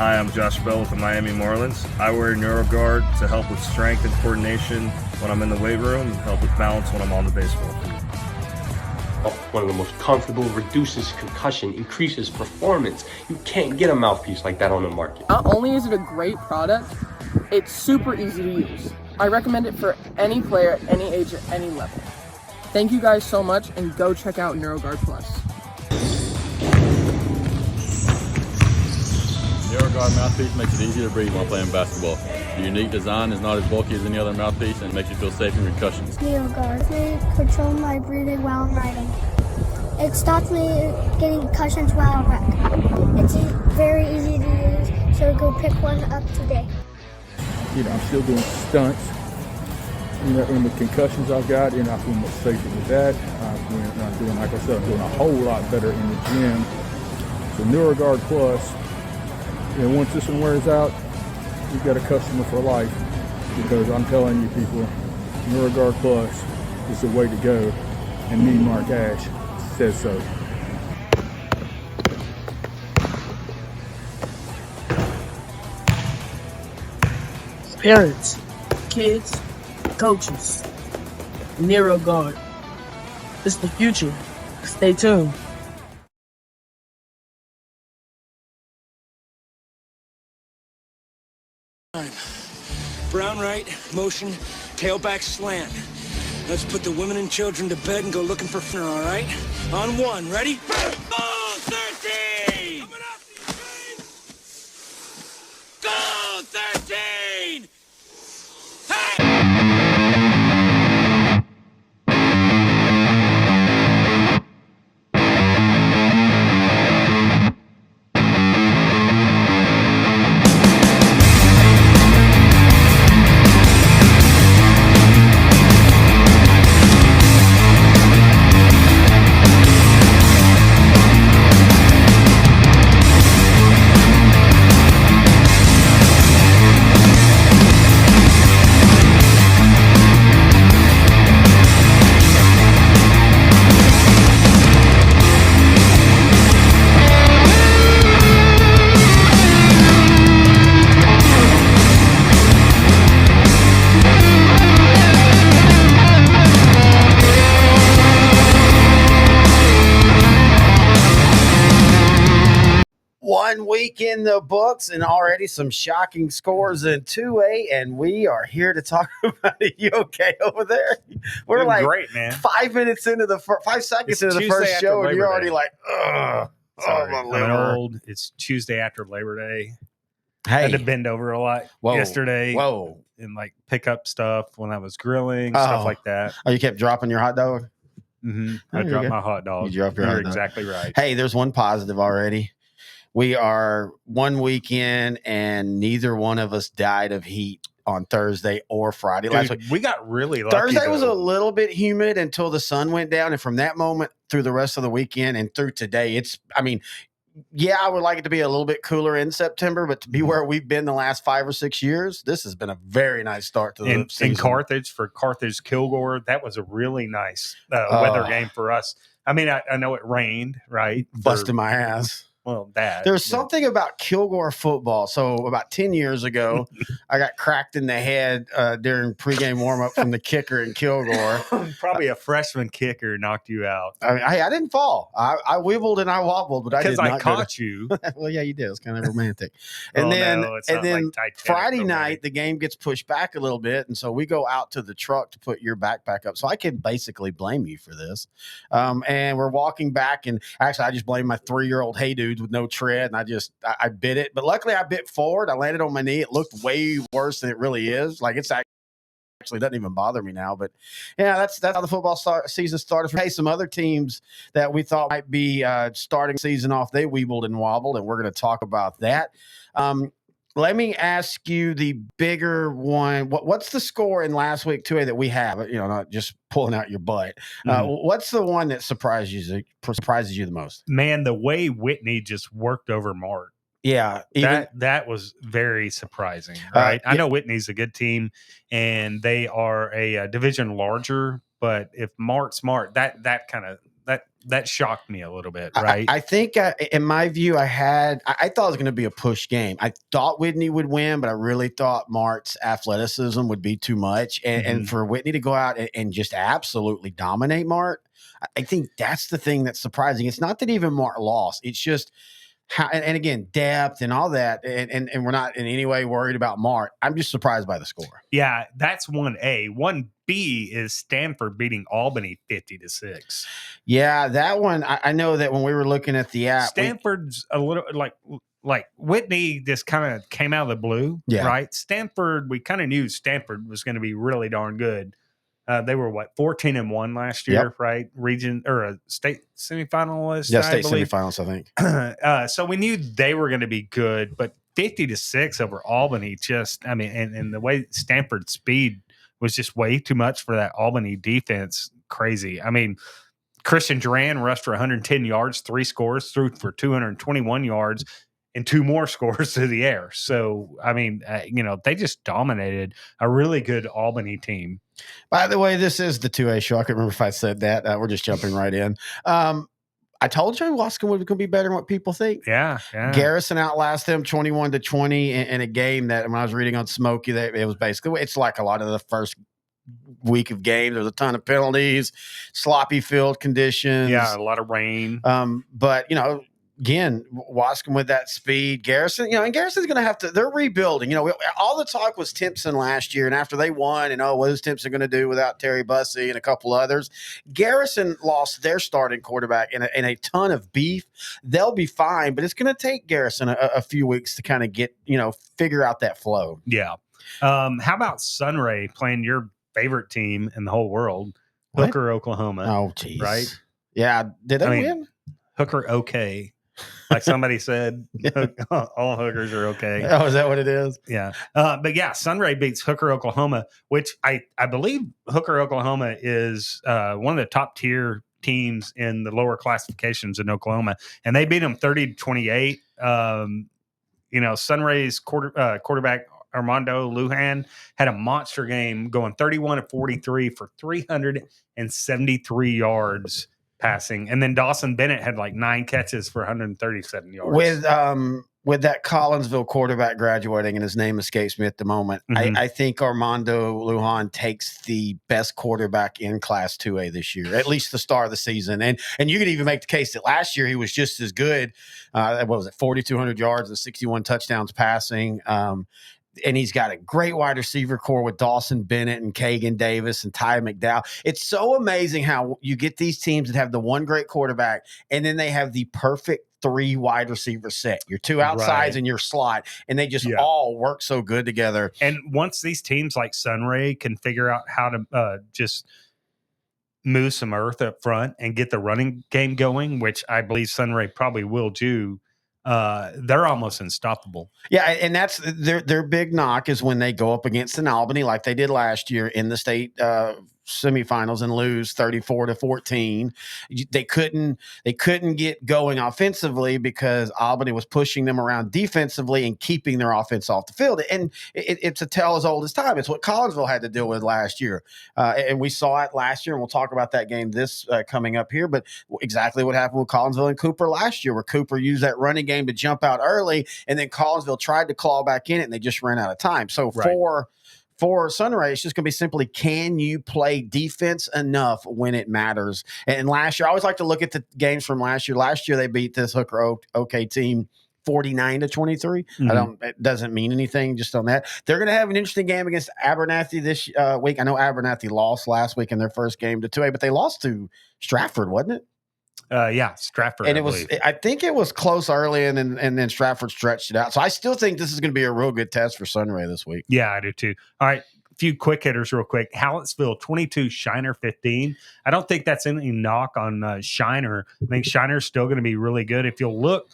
Hi, I'm Josh Bell with the Miami Marlins. I wear NeuroGuard to help with strength and coordination when I'm in the weight room and help with balance when I'm on the baseball field. One of the most comfortable, reduces concussion, increases performance. You can't get a mouthpiece like that on the market. Not only is it a great product, it's super easy to use. I recommend it for any player at any age, at any level. Thank you guys so much, and go check out NeuroGuard Plus. NeuroGuard mouthpiece makes it easier to breathe while playing basketball. The unique design is not as bulky as any other mouthpiece and makes you feel safe in concussions. NeuroGuard. They control my breathing while I'm writing. It stops me getting concussions while I write. It's very easy to use, so go pick one up today. I'm still doing stunts. In the concussions I've got, I feel much safer with that. I'm doing, like I said, I'm doing a whole lot better in the gym. So NeuroGuard Plus, once this one wears out, you've got a customer for life, because I'm telling you people, NeuroGuard Plus is the way to go, and me, Mark Ash, says so. Parents, kids, coaches, NeuroGuard. It's the future. Stay tuned. Brown right, motion, tailback slant. Let's put the women and children to bed and go looking for dinner, all right? On one, ready? Go, 13! Coming up, go, 13! Hey! One week in the books and already some shocking scores in 2A, and we are here to talk about it. You okay over there? We're doing like great, man. 5 minutes into the 5 seconds into the first show, and you're already like, ugh. Sorry, my I'm liver. old. It's Tuesday after Labor Day. Hey, I had to bend over a lot yesterday. Whoa. And like pick up stuff when I was grilling, stuff like that. Oh, you kept dropping your hot dog? Mm-hmm. I dropped my hot dog. You dropped your hot dog. You're exactly right. Hey, there's one positive already. We are 1 week in, and neither one of us died of heat on Thursday or Friday. Dude, last week. We got really lucky. Thursday was a little bit humid until the sun went down, and from that moment through the rest of the weekend and through today, I would like it to be a little bit cooler in September, but to be where we've been the last 5 or 6 years, this has been a very nice start to the season. In Carthage, for Carthage Kilgore, that was a really nice weather game for us. I mean, I know it rained, right? Busting my ass. Well, there's something about Kilgore football. So about 10 years ago, I got cracked in the head during pregame warmup from the kicker in Kilgore. Probably a freshman kicker knocked you out. I didn't fall. I wibbled and I wobbled, but I did not. Because I caught you. Well, yeah, you did. It's kind of romantic. And then Friday night, the game gets pushed back a little bit, and so we go out to the truck to put your backpack up. So I can basically blame you for this. And we're walking back, and actually, I just blame my 3-year-old hey dude with no tread, and I bit it, but luckily I bit forward. I landed on my knee. It looked way worse than it really is. Like, it's actually doesn't even bother me now. But yeah, that's how the football season started. Hey, some other teams that we thought might be starting season off, they weebled and wobbled, and we're going to talk about that. Let me ask you the bigger one. What's the score in last week 2A that we have? Not just pulling out your butt. What's the one that surprises you the most? Man, the way Whitney just worked over Mart. Yeah, that was very surprising. Right? I know Whitney's a good team, and they are a division larger. But if Mart's smart, that that shocked me a little bit, right? I think, in my view, I thought it was going to be a push game. I thought Whitney would win, but I really thought Mart's athleticism would be too much. And for Whitney to go out and just absolutely dominate Mart, I think that's the thing that's surprising. It's not that even Mart lost. It's just how, and again, depth and all that. And we're not in any way worried about Mart. I'm just surprised by the score. Yeah, that's 1A. 1B is Stanford beating Albany 50-6. Yeah, that one, I know that when we were looking at the app, Stanford's a little like Whitney just kind of came out of the blue, right? Stanford, we kind of knew Stanford was going to be really darn good. They were 14-1 last year, right? Region or a state semifinalist. Yeah, state semifinals, I think. So we knew they were going to be good, but 50-6 over Albany, and the way Stanford's speed was just way too much for that Albany defense. Crazy. I mean, Christian Duran rushed for 110 yards, 3 scores, threw for 221 yards, and 2 more scores through the air. So, I mean, they just dominated a really good Albany team. By the way, this is the 2A show. I can't remember if I said that. We're just jumping right in. I told you Wascom was going to be better than what people think. Yeah. Garrison outlasted them 21-20 in a game that when I was reading on Smokey, it was basically, it's like a lot of the first week of games. There's a ton of penalties, sloppy field conditions. Yeah, a lot of rain. But, again, Wascom with that speed. Garrison, and Garrison's going to have to, they're rebuilding. All the talk was Timpson last year, and after they won, and what is Timpson going to do without Terry Bussey and a couple others? Garrison lost their starting quarterback in a ton of beef. They'll be fine, but it's going to take Garrison a few weeks to kind of get, figure out that flow. Yeah. How about Sunray playing your favorite team in the whole world, Hooker, Oklahoma? Oh, geez. Right? Yeah. Did they win? Hooker, okay. Like somebody said, all hookers are okay. Oh, is that what it is? Yeah. But yeah, Sunray beats Hooker, Oklahoma, which I believe Hooker, Oklahoma is one of the top tier teams in the lower classifications in Oklahoma. And they beat them 30-28. Sunray's quarterback Armando Lujan had a monster game going 31-43 for 373 yards passing, and then Dawson Bennett had 9 catches for 137 yards. With that Collinsville quarterback graduating, and his name escapes me at the moment, I think Armando Lujan takes the best quarterback in Class 2A this year, at least the start of the season. And you could even make the case that last year he was just as good. What was it, 4,200 yards and 61 touchdowns passing. And he's got a great wide receiver core with Dawson Bennett and Kagan Davis and Ty McDowell. It's so amazing how you get these teams that have the one great quarterback, and then they have the perfect 3 wide receiver set. Your 2 outsides and your slot, and they just all work so good together. And once these teams like Sunray can figure out how to just move some earth up front and get the running game going, which I believe Sunray probably will do, they're almost unstoppable. Yeah, and that's their big knock is when they go up against an Albany like they did last year in the state semifinals and lose 34-14. They couldn't get going offensively because Albany was pushing them around defensively and keeping their offense off the field. And it's a tale as old as time. It's what Collinsville had to deal with last year. And we saw it last year, and we'll talk about that game this coming up here. But exactly what happened with Collinsville and Cooper last year, where Cooper used that running game to jump out early, and then Collinsville tried to claw back in it, and they just ran out of time. So for Sunray, it's just going to be simply, can you play defense enough when it matters? And last year, I always like to look at the games from last year. Last year, they beat this Hooker OK team 49-23. It doesn't mean anything just on that. They're going to have an interesting game against Abernathy this week. I know Abernathy lost last week in their first game to 2A, but they lost to Stratford, wasn't it? Yeah, Stratford. And I think it was close early, and then Stratford stretched it out. So I still think this is going to be a real good test for Sunray this week. Yeah, I do too. All right, a few quick hitters real quick. Hallettsville 22, Shiner 15. I don't think that's any knock on Shiner. I think Shiner's still going to be really good. If you'll look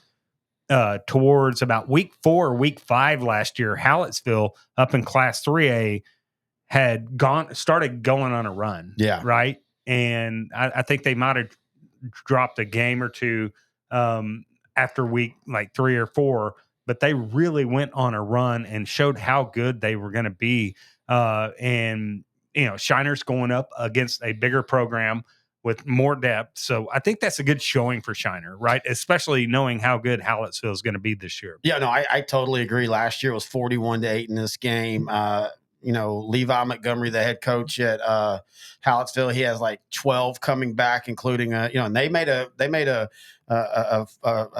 towards about week 4 or week 5 last year, Hallettsville up in Class 3A had started going on a run. Yeah. Right? And I think they might have dropped a game or two after week 3 or 4, but they really went on a run and showed how good they were going to be. And Shiner's going up against a bigger program with more depth. So I think that's a good showing for Shiner, right? Especially knowing how good Hallettsville is going to be this year. Yeah, no, I totally agree. Last year it was 41-8 in this game. Levi Montgomery, the head coach at Hallettsville, he has like 12 coming back, including and they made a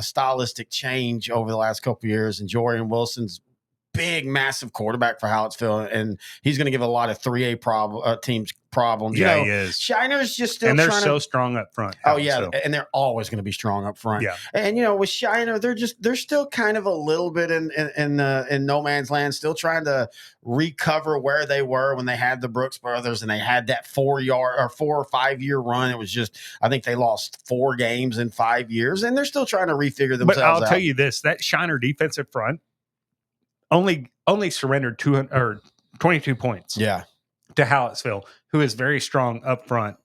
stylistic change over the last couple of years, and Jorian Wilson's big, massive quarterback for Hallettsville, and he's going to give a lot of 3A teams problems. Yeah, he is. Shiner's just still, and they're so strong up front. Oh yeah, and they're always going to be strong up front. Yeah, and with Shiner, they're still kind of a little bit in no man's land, still trying to recover where they were when they had the Brooks brothers and they had that 4 or 5 year run. It was just, I think they lost 4 games in 5 years, and they're still trying to refigure themselves out. But I'll tell you this: that Shiner defensive front only surrendered 22 points. Yeah. To Hallettsville, who is very strong up front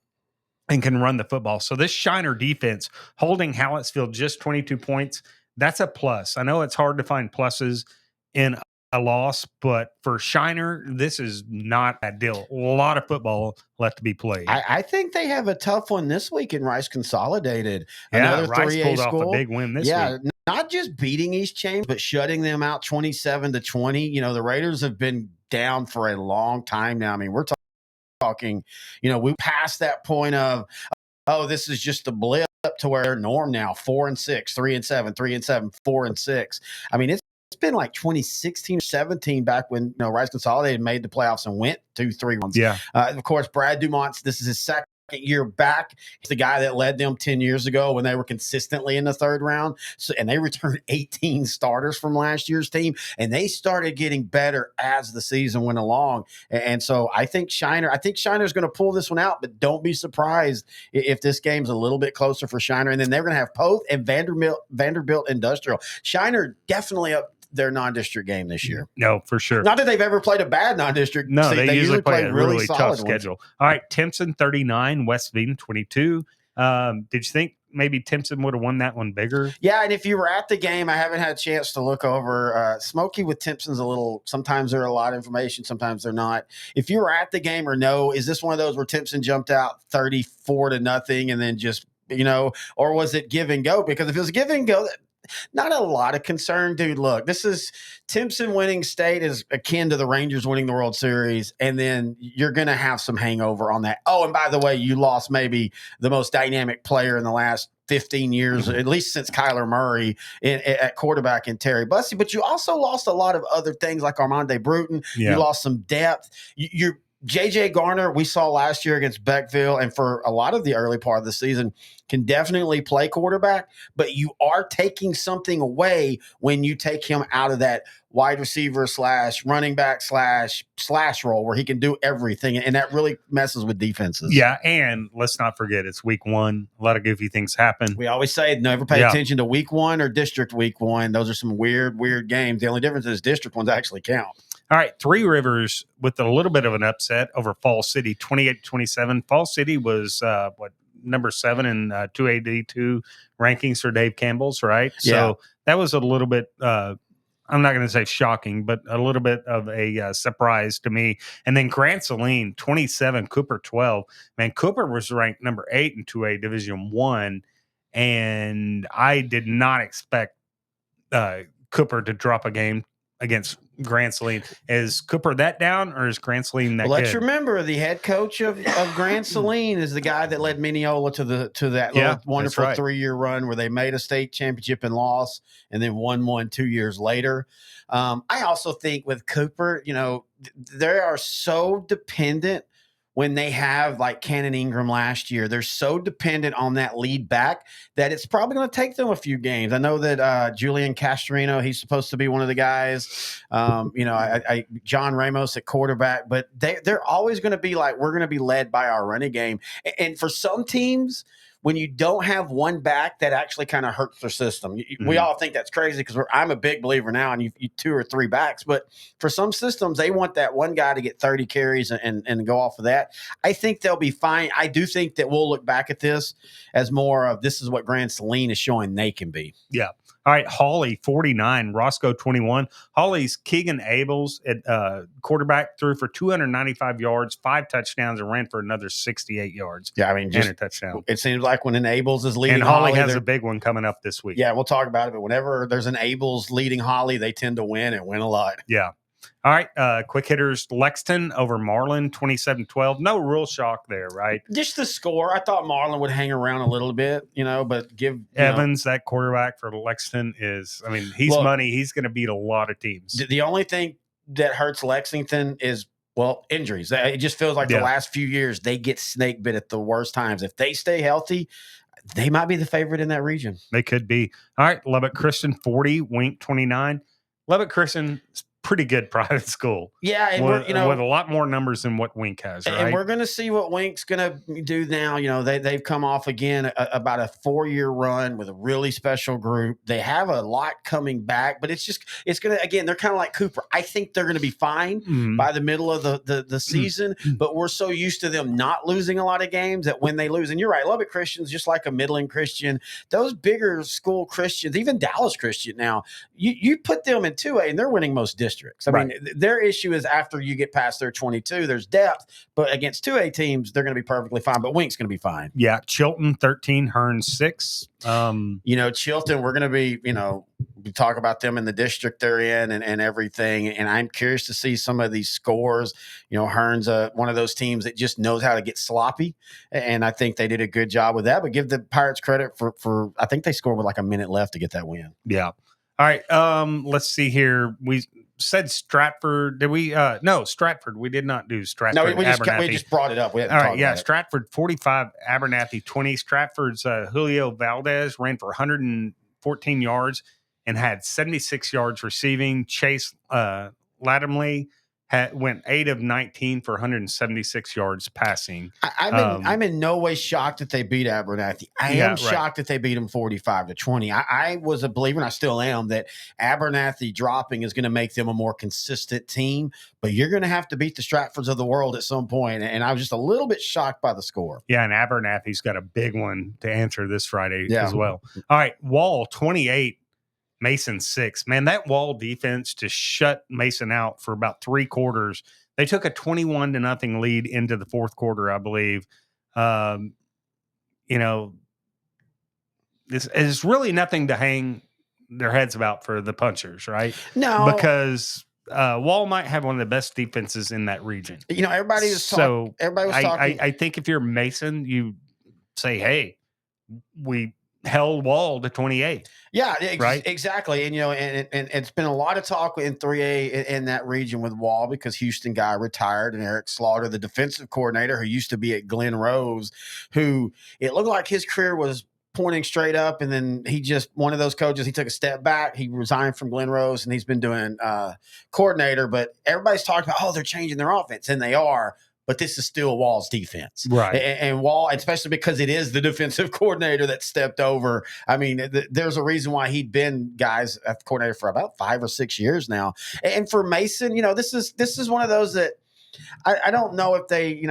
and can run the football. So this Shiner defense holding Hallettsville just 22 points, that's a plus. I know it's hard to find pluses in a loss, but for Shiner, this is not a deal. A lot of football left to be played. I think they have a tough one this week in Rice Consolidated. Yeah, another Rice 3A pulled school. off a big win this week. Not just beating East James, but shutting them out 27-20. The Raiders have been down for a long time now. I mean, we're talking, we passed that point of, this is just a blip to where they're norm now, 4-6, 3-7, 3-7, 4-6. I mean, it's been like 2016 or 17 back when Rice Consolidated made the playoffs and went 2-3 runs. Yeah. Of course, Brad Dumont's, this is his second year back. He's the guy that led them 10 years ago when they were consistently in the third round. And they returned 18 starters from last year's team, and they started getting better as the season went along. And so I think Shiner's going to pull this one out, but don't be surprised if this game's a little bit closer for Shiner. And then they're going to have Poth and Vanderbilt Industrial. Shiner definitely up their non-district game this year. No, for sure. Not that they've ever played a bad non-district. No, they usually play a really tough ones. schedule. All right, Timpson 39, West Veen 22. Did you think maybe Timpson would have won that one bigger? Yeah, and if you were at the game, I haven't had a chance to look over. Smokey with Timpson's sometimes they're a lot of information, sometimes they're not. If you were at the game or no, is this one of those where Timpson jumped out 34-0 and then just, or was it give and go? Because if it was give and go, not a lot of concern, dude. Look, this is Timpson winning state is akin to the Rangers winning the World Series, and then you're going to have some hangover on that. Oh, and by the way, you lost maybe the most dynamic player in the last 15 years, at least since Kyler Murray at quarterback and Terry Bussey, but you also lost a lot of other things like Armande Bruton. Yeah. You lost some depth. You're J.J. Garner, we saw last year against Beckville, and for a lot of the early part of the season, can definitely play quarterback, but you are taking something away when you take him out of that wide receiver / running back / slash role where he can do everything, and that really messes with defenses. Yeah, and let's not forget, it's week 1. A lot of goofy things happen. We always say never pay attention to week 1 or district week 1. Those are some weird games. The only difference is district ones actually count. All right, Three Rivers with a little bit of an upset over Fall City, 28-27. Fall City was number 7 in 2AD2 rankings for Dave Campbell's, right? Yeah. So that was a little bit, I'm not going to say shocking, but a little bit of a surprise to me. And then Grant Saline, 27, Cooper 12. Man, Cooper was ranked number 8 in 2A Division 1, and I did not expect Cooper to drop a game against Grant Saline. Is Cooper that down, or is Grant Saline that good? Let's remember the head coach of Grant Saline is the guy that led Mineola to that little wonderful 3-year run where they made a state championship and lost, and then won 2 years later. I also think with Cooper, they are so dependent when they have like Cannon Ingram last year. They're so dependent on that lead back that it's probably going to take them a few games. I know that Julian Castrino, he's supposed to be one of the guys. John Ramos at quarterback, but they're always going to be like, we're going to be led by our running game. And for some teams, when you don't have one back, that actually kind of hurts their system. We all think that's crazy because I'm a big believer now in you 2 or 3 backs. But for some systems, they want that one guy to get 30 carries and go off of that. I think they'll be fine. I do think that we'll look back at this as more of this is what Grant Saline is showing they can be. Yeah. All right, Hawley 49, Roscoe 21. Hawley's Keegan Abels at quarterback threw for 295 yards, 5 touchdowns, and ran for another 68 yards. Yeah, I mean, just and a touchdown. It seems like when an Abels is leading, and Hawley has a big one coming up this week. Yeah, we'll talk about it. But whenever there's an Abels leading Holly, they tend to win and win a lot. Yeah. All right, quick hitters, Lexington over Marlin, 27-12. No real shock there, right? Just the score. I thought Marlin would hang around a little bit, but give Evans, that quarterback for Lexington he's money. He's going to beat a lot of teams. The only thing that hurts Lexington is, injuries. It just feels like the last few years they get snake bit at the worst times. If they stay healthy, they might be the favorite in that region. They could be. All right, Lubbock Christian 40, Wink 29. Lubbock Christian pretty good private school. Yeah, and with a lot more numbers than what Wink has. Right? And we're going to see what Wink's going to do now. They've come off again about a 4-year run with a really special group. They have a lot coming back, but it's going to, again, they're kind of like Cooper. I think they're going to be fine by the middle of the season, but we're so used to them not losing a lot of games that when they lose, and you're right, Lubbock Christian's just like a middling Christian. Those bigger school Christians, even Dallas Christian now, you put them in 2A and they're winning most districts. I mean, their issue is after you get past their 22, there's depth, but against 2A teams, they're going to be perfectly fine. But Wink's going to be fine. Yeah. Chilton 13, Hearn 6. Chilton, we're going to be, we talk about them in the district they're in and everything. And I'm curious to see some of these scores. Hearn's one of those teams that just knows how to get sloppy. And I think they did a good job with that. But give the Pirates credit for I think they scored with like a minute left to get that win. Yeah. All right. Let's see here. We said Stratford. Did we? No, Stratford. We did not do Stratford. No, we just brought it up. We All right. Yeah. Stratford 45, Abernathy 20. Stratford's Julio Valdez ran for 114 yards and had 76 yards receiving. Chase Lattimley went 8 of 19 for 176 yards passing. I'm in no way shocked that they beat Abernathy. I am shocked that they beat them 45-20. I was a believer, and I still am, that Abernathy dropping is going to make them a more consistent team. But you're going to have to beat the Stratfords of the world at some point. And I was just a little bit shocked by the score. Yeah, and Abernathy's got a big one to answer this Friday as well. All right, Wall 28. Mason 6. Man, that Wall defense just shut Mason out for about 3 quarters. They took a 21-0 lead into the 4th quarter, I believe. This is really nothing to hang their heads about for the Punchers, right? No, because Wall might have one of the best defenses in that region. Everybody was talking. I think if you're Mason, you say, "Hey, we held Wall to 28." Yeah, right? Exactly. And, and it's been a lot of talk in 3A in that region with Wall because Houston guy retired, and Eric Slaughter, the defensive coordinator who used to be at Glen Rose, who it looked like his career was pointing straight up. And then one of those coaches, he took a step back. He resigned from Glen Rose and he's been doing coordinator, but everybody's talking about, they're changing their offense, and they are. But this is still Wall's defense. Right. And Wall, especially because it is the defensive coordinator that stepped over. I mean, there's a reason why he'd been guys at the coordinator for about 5 or 6 years now. And for Mason, this is one of those that I don't know if they,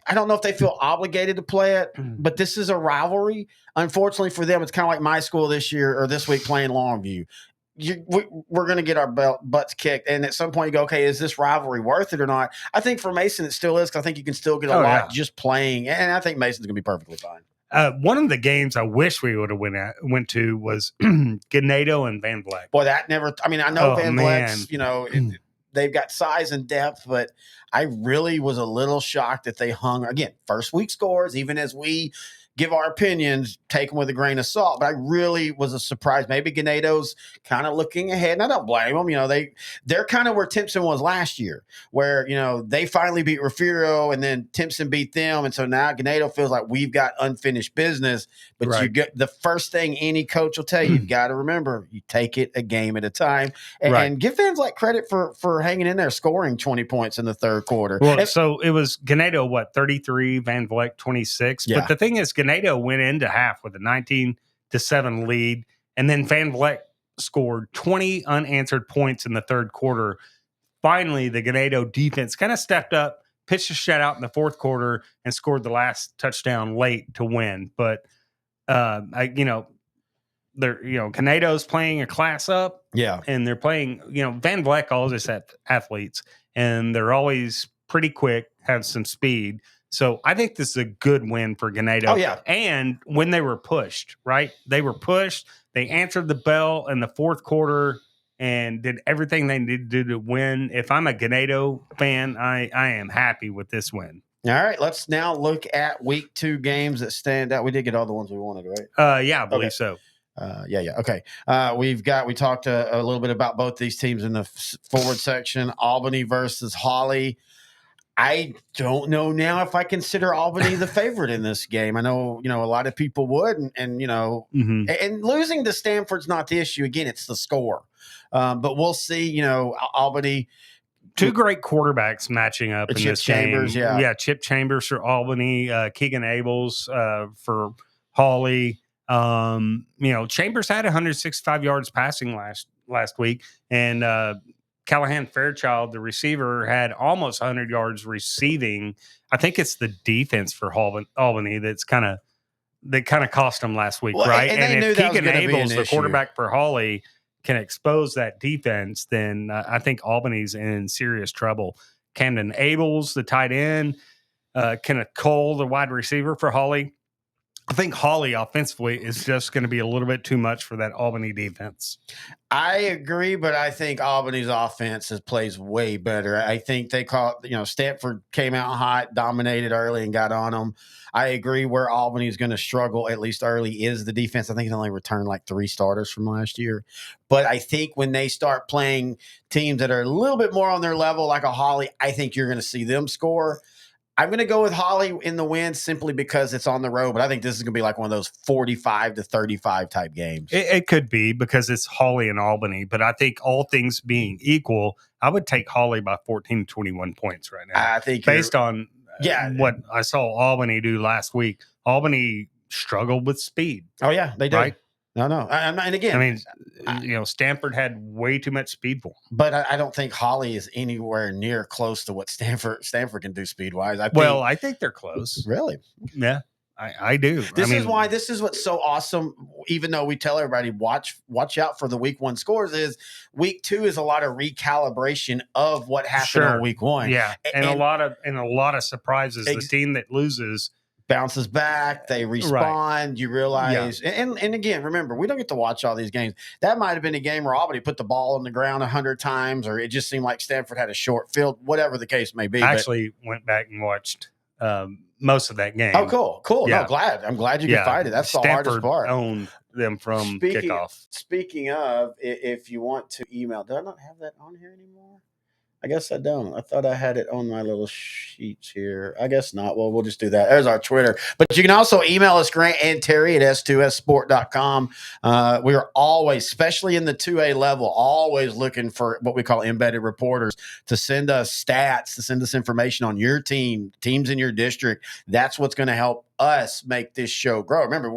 I don't know if they feel obligated to play it, but this is a rivalry. Unfortunately for them, it's kind of like my school this year or this week playing Longview. We're going to get our butts kicked. And at some point you go, okay, is this rivalry worth it or not? I think for Mason, it still is, because I think you can still get a lot just playing. And I think Mason's going to be perfectly fine. One of the games I wish we would have went to was Ganado and Van Vleck. Boy, that never, I know Van Vleck's, they've got size and depth, but I really was a little shocked that they hung, again, first week scores, even as we give our opinions, take them with a grain of salt. But I really was a surprise. Maybe Ganado's kind of looking ahead, and I don't blame them. They're kind of where Timpson was last year, where, they finally beat Refugio and then Timpson beat them. And so now Ganado feels like we've got unfinished business. But you get the first thing any coach will tell you, you've got to remember, you take it a game at a time. And give Van Vleck credit for hanging in there, scoring 20 points in the 3rd quarter. Well, so it was Ganado, 33, Van Vleck 26. Yeah. But the thing is, Ganado went into half with a 19-7 lead, and then Van Vleck scored 20 unanswered points in the 3rd quarter. Finally, the Ganado defense kind of stepped up, pitched a shutout in the 4th quarter, and scored the last touchdown late to win. But they're Canedo's playing a class up. Yeah. And they're playing, Van Vleck all just athletes, and they're always pretty quick, have some speed. So I think this is a good win for Ganado. Oh, yeah. And when they were pushed, right? They were pushed. They answered the bell in the fourth quarter and did everything they needed to do to win. If I'm a Ganado fan, I am happy with this win. All right, let's now look at week 2 games that stand out. We did get all the ones we wanted, right? Yeah, I believe so. Yeah. Okay. We talked a little bit about both these teams in the forward section. Albany versus Holly. I don't know now if I consider Albany the favorite in this game. I know, a lot of people would, and and losing to Stanford's not the issue. Again, it's the score. But we'll see. Albany. 2 great quarterbacks matching up in Chip this Chambers, game. yeah. Chip Chambers for Albany, Keegan Abels for Holly. Chambers had 165 yards passing last week, and Callahan Fairchild, the receiver, had almost 100 yards receiving. I think it's the defense for Albany that kind of cost them last week, right? And if Keegan Abels, the quarterback for Holly, can expose that defense, then I think Albany's in serious trouble. Camden Abels, the tight end, Kenneth Cole, the wide receiver for Holly. I think Holly offensively is just going to be a little bit too much for that Albany defense. I agree, but I think Albany's offense plays way better. I think they caught, Stanford came out hot, dominated early, and got on them. I agree where Albany's going to struggle, at least early, is the defense. I think he's only returned like 3 starters from last year. But I think when they start playing teams that are a little bit more on their level, like a Holly, I think you're going to see them score. I'm going to go with Holly in the win simply because it's on the road, but I think this is going to be like one of those 45-35 type games. It could be because it's Holly and Albany, but I think all things being equal, I would take Holly by 14, 21 points right now. I think based on what I saw Albany do last week. Albany struggled with speed. Oh, yeah, they did. Right? No. And again, I mean, Stanford had way too much speed for them. But I don't think Holly is anywhere near close to what Stanford can do speed wise. I think they're close. Really? Yeah, I do. This is what's so awesome. Even though we tell everybody watch out for the week 1 scores, is week 2 is a lot of recalibration of what happened on week 1. Yeah, and a lot of surprises. The team that loses bounces back, they respond, you realize. And again, remember, we don't get to watch all these games. That might have been a game where Albany put the ball on the ground 100 times, or it just seemed like Stanford had a short field, whatever the case may be. I actually went back and watched most of that game. Oh, cool. Yeah. No, I'm glad you could find it. That's Stanford the hardest part. Owned them from kickoff. Speaking of, if you want to email, do I not have that on here anymore? I guess I don't. I thought I had it on my little sheets here. I guess not. Well, we'll just do that. There's our Twitter. But you can also email us, Grant and Terry, at s2ssport.com. We are always, especially in the 2A level, always looking for what we call embedded reporters to send us stats, to send us information on your team, teams in your district. That's what's going to help us make this show grow. Remember,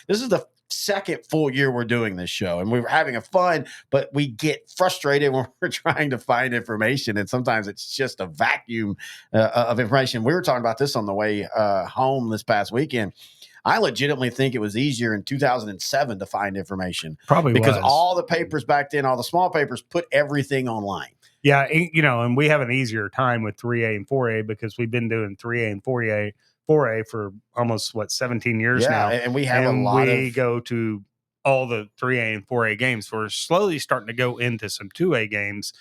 this is the second full year we're doing this show, and we're having a fun, but we get frustrated when we're trying to find information, and sometimes it's just a vacuum of information. We were talking about this on the way home this past weekend. I legitimately think it was easier in 2007 to find information, probably because was. all the papers back then, all the small papers, put everything online. Yeah, and we have an easier time with 3A and 4A because we've been doing 3A and 4A for almost 17 years now, and we have we go to all the 3A and 4A games. We're slowly starting to go into some 2A games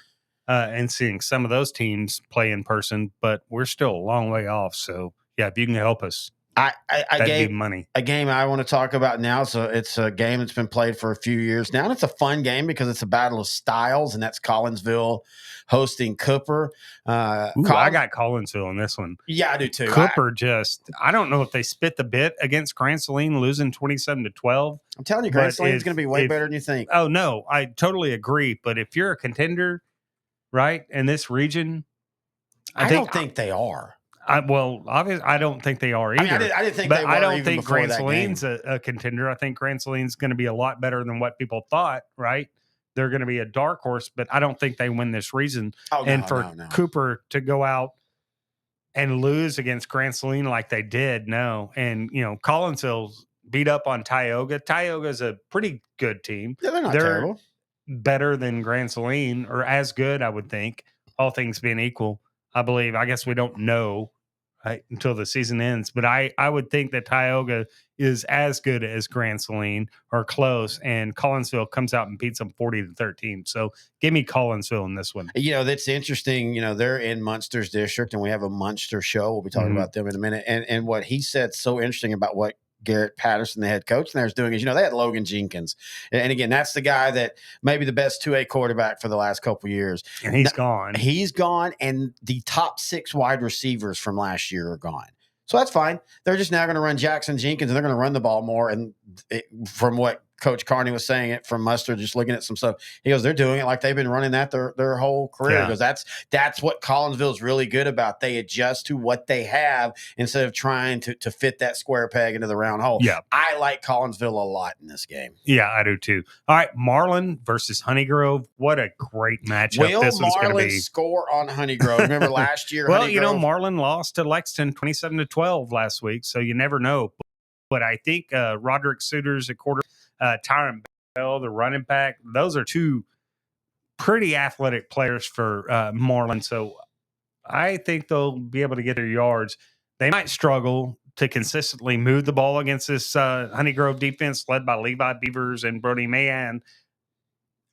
and seeing some of those teams play in person, but we're still a long way off. So yeah, if you can help us, that'd be money. A game I want to talk about now. So it's a game that's been played for a few years now, and it's a fun game because it's a battle of styles, and that's Collinsville hosting Cooper. I got Collinsville in this one. Yeah, I do too. Cooper I don't know if they spit the bit against Grand Saline, losing 27-12. I'm telling you, Grand Saline's going to be way better than you think. Oh no, I totally agree. But if you're a contender, right, in this region, I don't think they are. Obviously, I don't think they are either. I didn't think but they were. I don't even think before Grand that Saline's game. a contender. I think Grand Saline's going to be a lot better than what people thought, right? They're going to be a dark horse, but I don't think they win this region. Cooper to go out and lose against Grand Saline like they did, no. And, Collinsville's beat up on Tioga. Tioga is a pretty good team. Yeah, they're not terrible. Better than Grand Saline, or as good, I would think, all things being equal. I believe. I guess we don't know until the season ends, but I would think that Tioga is as good as Grand Saline or close, and Collinsville comes out and beats them 40-13. So give me Collinsville in this one. That's interesting. They're in Munster's district, and we have a Munster show. We'll be talking about them in a minute. And what he said so interesting about what Garrett Patterson, the head coach, and there's doing is, they had Logan Jenkins. And again, that's the guy that maybe the best 2A quarterback for the last couple of years. And he's gone. He's gone, and the top 6 wide receivers from last year are gone. So that's fine. They're just now going to run Jackson Jenkins, and they're going to run the ball more. And from what Coach Carney was saying it from Mustard, just looking at some stuff, he goes, they're doing it like they've been running that their whole career. He goes, that's what Collinsville is really good about. They adjust to what they have instead of trying to fit that square peg into the round hole. Yeah. I like Collinsville a lot in this game. Yeah, I do too. All right, Marlin versus Honeygrove. What a great matchup this one's going to be. Score on Honeygrove? Remember last year? Well, Marlin lost to Lexington 27-12 last week, so you never know. But I think Roderick Suitors a quarter, Tyron Bell, the running back, those are 2 pretty athletic players for Marlin. So I think they'll be able to get their yards. They might struggle to consistently move the ball against this Honeygrove defense led by Levi Beavers and Brody Mahan,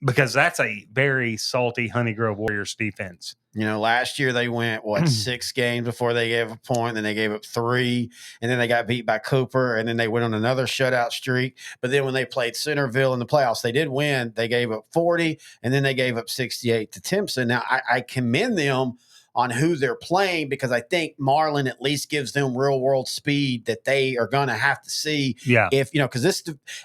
because that's a very salty Honeygrove Warriors defense. Last year they went 6 games before they gave a point, then they gave up 3, and then they got beat by Cooper, and then they went on another shutout streak. But then when they played Centerville in the playoffs, they did win. They gave up 40, and then they gave up 68 to Timpson. Now I commend them on who they're playing, because I think Marlin at least gives them real world speed that they are going to have to see. Yeah. If because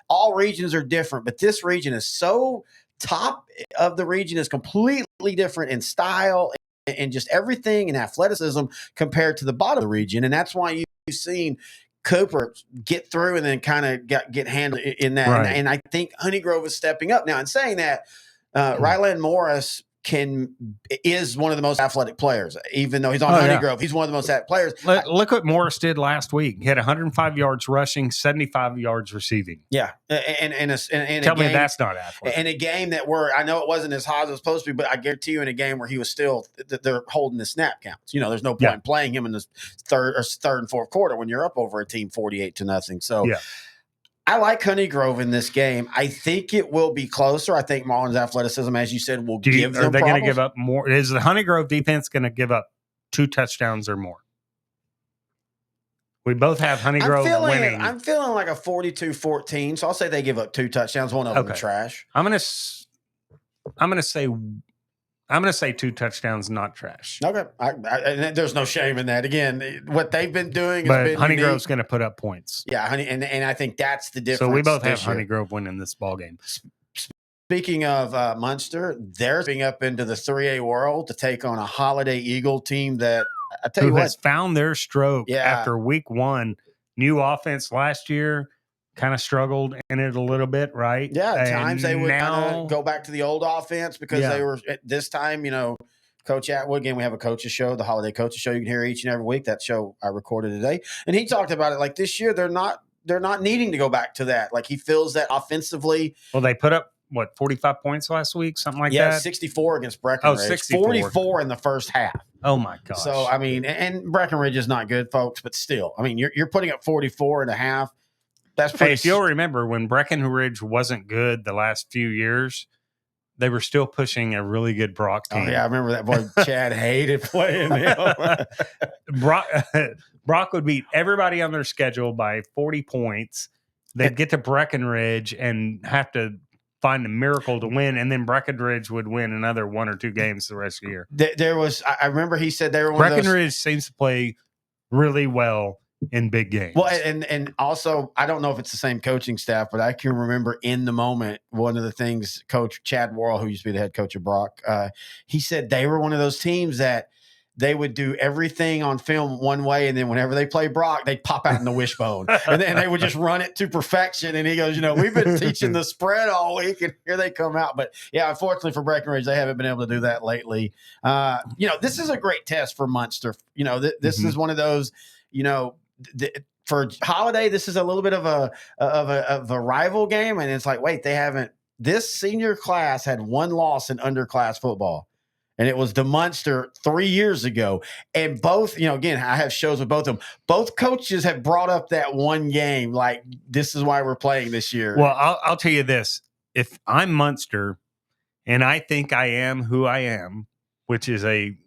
all regions are different, but this region is so top of the region is completely different in style and just everything in athleticism compared to the bottom of the region. And that's why you've seen Cooper get through and then kind of get handled in that. Right. And I think Honeygrove is stepping up. Now, in saying that, Ryland Morris is one of the most athletic players, even though he's on Honeygrove. He's one of the most athletic players. Look what Morris did last week. He had 105 yards rushing, 75 yards receiving. Yeah. And tell me that's not athletic. In a game that I know it wasn't as high as it was supposed to be, but I guarantee you in a game where he was still, they're holding the snap counts. There's no point in playing him in the third and fourth quarter when you're up over a team 48-0. So I like Honeygrove in this game. I think it will be closer. I think Marlin's athleticism, as you said, will give them Are they going to give problems. up more? Is the Honeygrove defense going to give up 2 touchdowns or more? We both have Honeygrove winning. I'm feeling like a 42-14, so I'll say they give up 2 touchdowns. One of them trash. I'm going to say 2 touchdowns, not trash. Okay. And there's no shame in that. Again, what they've been doing but has been Honeygrove's going to put up points. Yeah, and I think that's the difference. So we both have Honeygrove winning this ball game. Speaking of Munster, they're being up into the 3A world to take on a Holiday Eagle team that I tell you what has found their stroke after week 1. New offense last year. Kind of struggled in it a little bit, right? Yeah, at times they would kind of go back to the old offense because they were at this time, Coach Atwood, again, we have a coaches show, the Holiday Coaches Show you can hear each and every week. That show I recorded today. And he talked about it like this year, they're not needing to go back to that. Like he feels that offensively. Well, they put up 45 points last week, something like that? Yeah, 64 against Breckenridge. 64. 44 in the first half. Oh my gosh. So, I mean, and Breckenridge is not good, folks, but still, I mean, you're putting up 44 and a half. That's pretty. Hey, if you'll remember when Breckenridge wasn't good the last few years, they were still pushing a really good Brock team. Oh, yeah, I remember that boy Chad hated playing him. Brock would beat everybody on their schedule by 40 points. They'd get to Breckenridge and have to find a miracle to win, and then Breckenridge would win another 1 or 2 games the rest of the year. There was, I remember he said they were one Breckenridge seems to play really well in big games. Well, and also, I don't know if it's the same coaching staff, but I can remember in the moment, one of the things Coach Chad Worrell, who used to be the head coach of Brock, he said they were one of those teams that they would do everything on film one way, and then whenever they play Brock, they'd pop out in the wishbone, and then they would just run it to perfection. And he goes, we've been teaching the spread all week, and here they come out. But yeah, unfortunately for Breckenridge, they haven't been able to do that lately. This is a great test for Munster. This is one of those, for Holiday, this is a little bit of a rival game, and it's like, wait, they haven't. This senior class had one loss in underclass football, and it was the Munster 3 years ago. And both, again, I have shows with both of them. Both coaches have brought up that one game, like this is why we're playing this year. Well, I'll tell you this: if I'm Munster, and I think I am who I am, which is a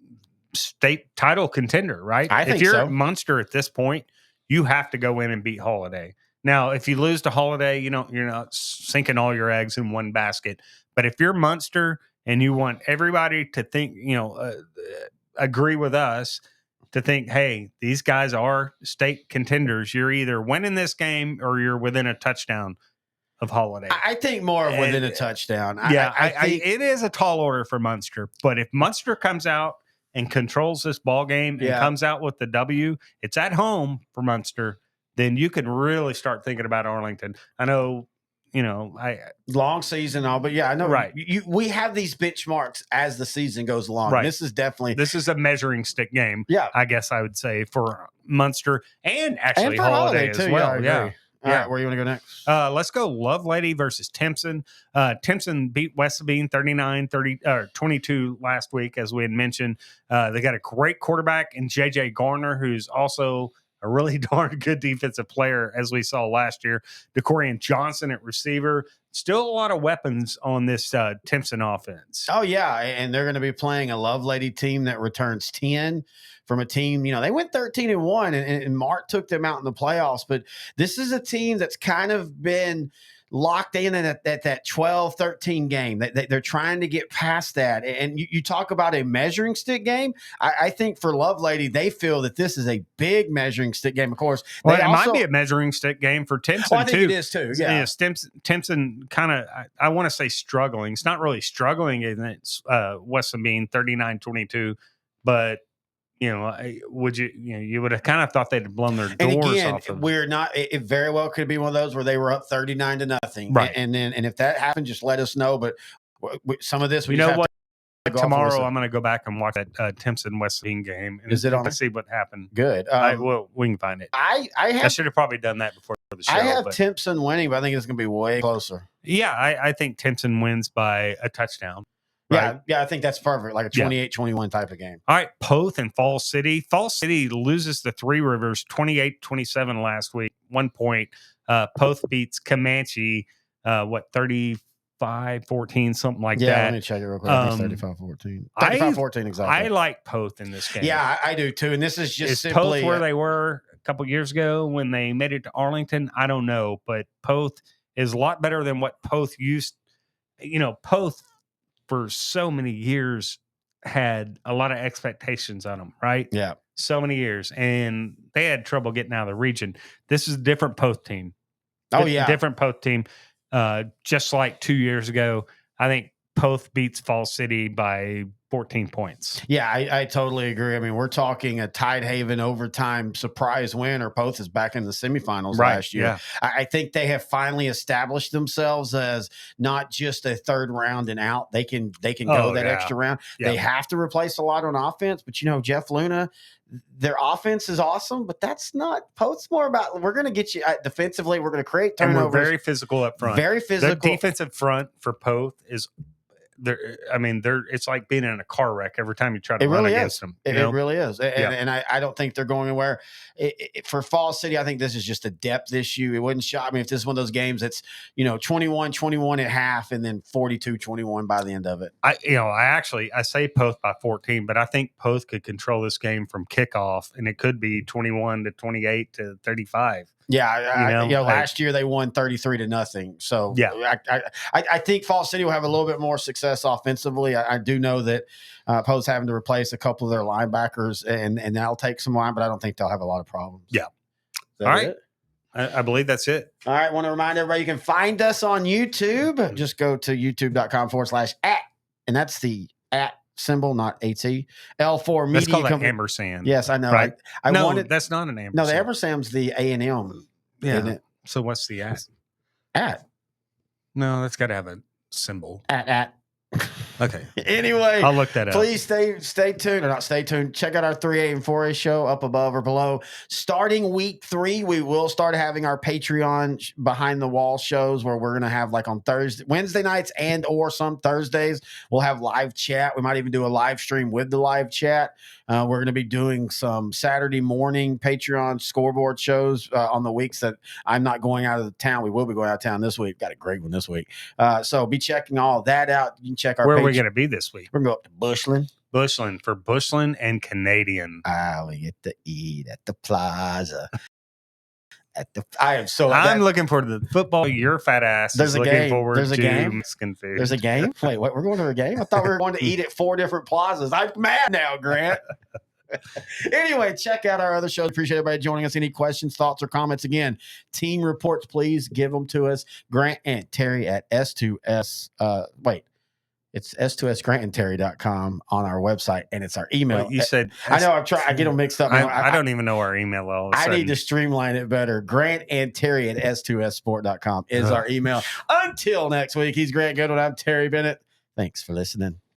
state title contender, right? I think if you're so. at Munster at this point, you have to go in and beat Holiday. Now, if you lose to Holiday, you're not sinking all your eggs in one basket. But if you're Munster and you want everybody to think, agree with us to think, hey, these guys are state contenders, you're either winning this game or you're within a touchdown of Holiday. I think more of within a touchdown. Yeah, I think it is a tall order for Munster. But if Munster comes out and controls this ball game and comes out with the W, it's at home for Munster, then you can really start thinking about Arlington. I know, long season, all, but I know. Right. We have these benchmarks as the season goes along. Right. This is a measuring stick game. Yeah, I guess I would say for Munster and actually for Holiday as too, well. Yeah. All right, where you want to go next? Let's go Lovelady versus Timpson. Timpson beat West Sabine 22 last week, as we had mentioned. They got a great quarterback in J.J. Garner, who's also a really darn good defensive player, as we saw last year. DeCorian Johnson at receiver. Still a lot of weapons on this Timpson offense. Oh, yeah, and they're going to be playing a Lovelady team that returns 10 from a team, they went 13-1, and Mart took them out in the playoffs. But this is a team that's kind of been locked in at that 12-13 game. They're trying to get past that. And you talk about a measuring stick game. I think for Lovelady, they feel that this is a big measuring stick game. Of course, it might be a measuring stick game for Timpson, I think it is too. Yeah, Timpson kind of, I want to say struggling. It's not really struggling against West Sabine 39-22, but you would have kind of thought they'd have blown their doors off of. We're not. It very well could be one of those where they were up 39-0, right? And if that happened, just let us know. But some of this, tomorrow I'm going to go back and watch that Timpson West Sabine game. And is it on to see what happened? Good. We can find it. I should have probably done that before the show. I have Timpson winning, but I think it's going to be way closer. Yeah, I think Timpson wins by a touchdown. Right? Yeah, I think that's perfect, like a 28-21 type of game. All right, Poth and Falls City. Falls City loses to Three Rivers 28-27 last week, 1 point. Poth beats Comanche, 35-14, something like that. Yeah, let me check it real quick. I think 35-14. 35-14, exactly. I like Poth in this game. Yeah, I do too. And this is just simply... Poth where they were a couple years ago when they made it to Arlington? I don't know, but Poth is a lot better than what Poth used. Poth for so many years had a lot of expectations on them, right? Yeah. So many years. And they had trouble getting out of the region. This is a different Poth team. Oh, yeah. Different Poth team. Just like 2 years ago, I think Poth beats Falls City by 14 points. Yeah, I totally agree. I mean, we're talking a Tidehaven overtime surprise win, or Poth is back in the semifinals last year. Yeah. I think they have finally established themselves as not just a third round and out. They can go that extra round. Yeah. They have to replace a lot on offense, but Jeff Luna, their offense is awesome, but that's not Poth's more about we're going to get you defensively. We're going to create turnovers. And we're very physical up front. Very physical. The defensive front for Poth is it's like being in a car wreck every time you try to run against them. It really is. And I don't think they're going anywhere. For Falls City, I think this is just a depth issue. It wouldn't shock me if this is one of those games that's, 21-21 at half and then 42-21 by the end of it. I say Poth by 14, but I think Poth could control this game from kickoff, and it could be 21-28 to 35. Yeah, last year they won 33-0. So I think Falls City will have a little bit more success offensively. I do know that Poth's having to replace a couple of their linebackers, and that'll take some line, but I don't think they'll have a lot of problems. Yeah. All right. I believe that's it. All right. I want to remind everybody you can find us on YouTube. Just go to youtube.com/@, and that's the @ symbol, not AT. L4 Media. Let's call that ampersand. Yes, I know. Right? I wanted, that's not an ampersand. No, the ampersand's the A&M. Yeah. Isn't it? So what's the @? @. No, that's got to have a symbol. @ Okay. Anyway, I'll look that up. Please stay tuned, or not stay tuned. Check out our 3A and 4A show up above or below. Starting week 3, we will start having our Patreon behind the wall shows where we're going to have like on Wednesday nights and or some Thursdays, we'll have live chat. We might even do a live stream with the live chat. We're going to be doing some Saturday morning Patreon scoreboard shows on the weeks that I'm not going out of the town. We will be going out of town this week. Got a great one this week. So be checking all that out. You can check our Where are we going to be this week? We're going to go up to Bushland. Bushland for Bushland and Canadian. We get to eat at the plaza. I'm looking forward to the football. Your fat ass is looking forward to Mexican food. There's a game? Wait, what? We're going to a game? I thought we were going to eat at 4 different plazas. I'm mad now, Grant. Anyway, check out our other shows. Appreciate everybody joining us. Any questions, thoughts, or comments? Again, team reports, please give them to us. Grant and Terry at S2S. It's S2SGrantandTerry.com on our website, and it's our email. Wait, you said I know. I get them mixed up. I don't even know our email. I need to streamline it better. Grant and Terry at S2SSport.com is our email. Until next week, he's Grant Goodwin. I'm Terry Bennett. Thanks for listening.